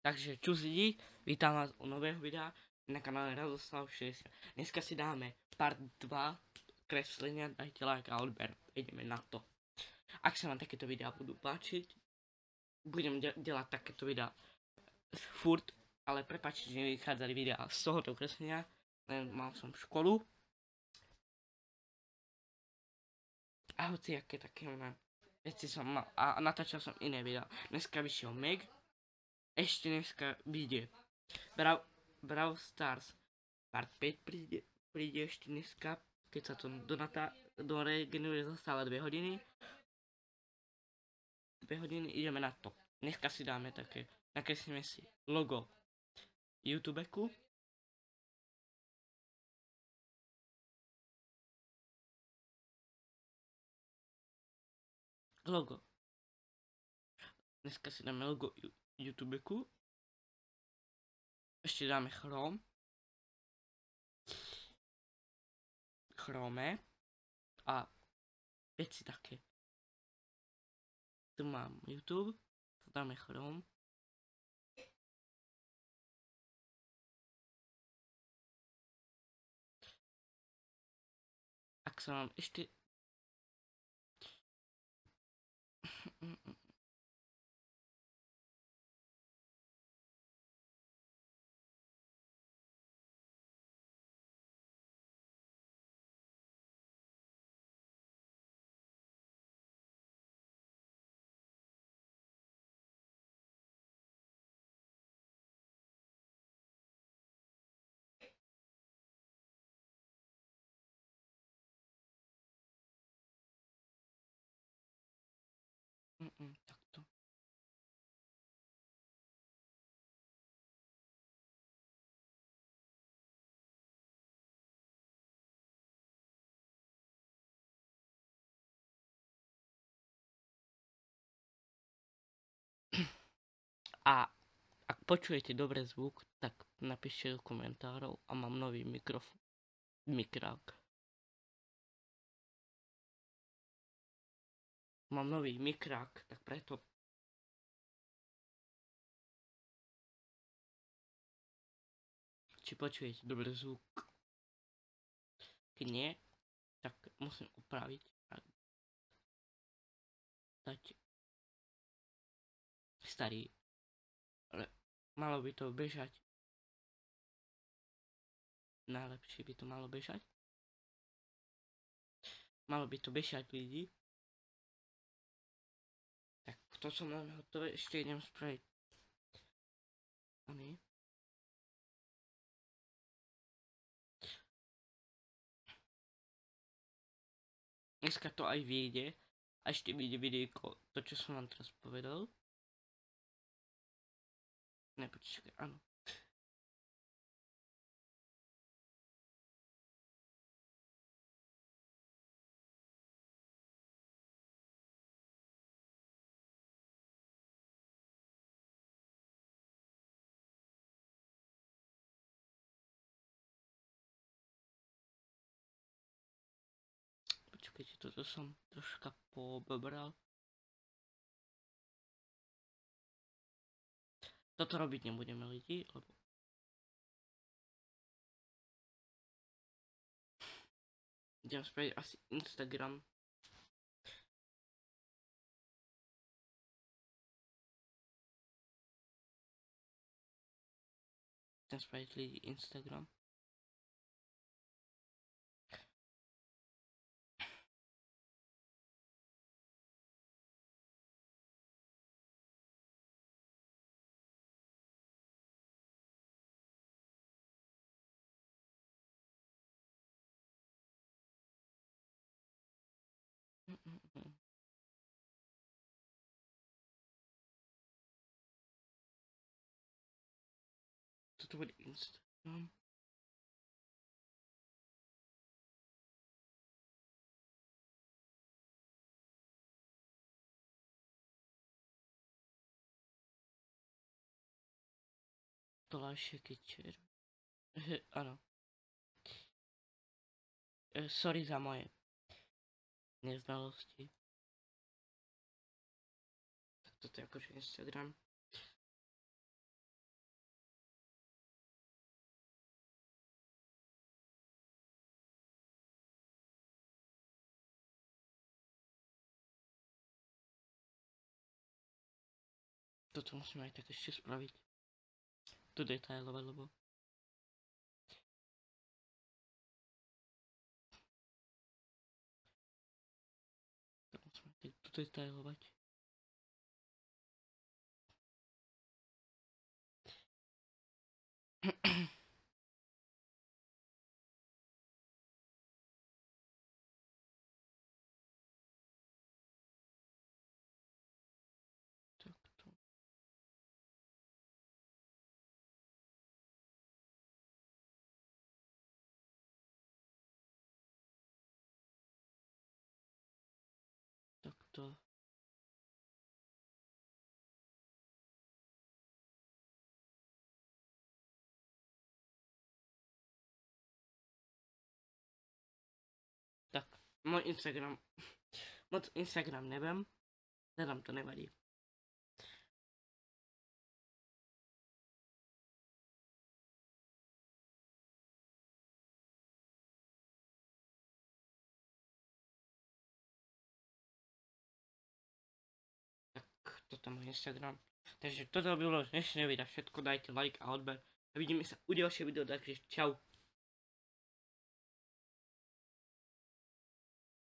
Takže čus lidi, vítám vás u nového videa na kanále Radoslav 60. Dneska si dáme part 2 kreslenia, dajte like a odber, ideme na to. Ak sa vám takéto videa budú páčiť, budem delať takéto videa furt, ale prepáčte, že nevychádzali videa z tohoto kreslenia, len mal som školu. A hoci aké také veci som mal a natáčal som iné videa. Dneska vyšiel Meg. Ešte dneska vyjde Brawl Stars part 5 príde ešte dneska, keď sa to doregeneruje za stále 2 hodiny. 2 hodiny ideme na to. Dneska si dáme také, nakreslíme si logo YouTubeku. Logo. Dneska si dáme logo YouTubeku. Ešte dáme Chrome a veci také. Tu mám YouTube, tu dáme Chrome. Ak sa vám ešte takto. A ak počujete dobre zvuk, tak napíšte do komentárov a mám nový mikrák. Mám nový mikrák, tak preto. Či počujete dobre zvuk? Keď nie, tak musím upraviť a dať starý. Ale malo by to bežať. Najlepšie by to malo bežať. Malo by to bežať lidi. Tak to som máme hotové, ešte idem spraviť. Oni. Dneska to aj vyjde. A ešte vyjde videjko, to čo som vám teraz povedal. Nepočkaj, áno. Počkajte, toto som troška pobral. Toto robiť nebudeme lidi, lebo idem spraviť asi Instagram. Idem spraviť lidi Instagram. Toto bude Instagram. Tolášek je áno. Sorry za moje neznalosti. Tak toto je akože Instagram. Toto musíme aj tak ešte spraviť. Tu detailové, lebo... Tak musíme tu detailovať. Takto. Takto. Tak, môj Instagram. Moc Instagram neviem. Nedám, to nevadí. Tak, toto je môj Instagram. Takže toto by bolo dnešné video, všetko dajte like a odber. A vidíme sa u ďalšieho videa, takže čau.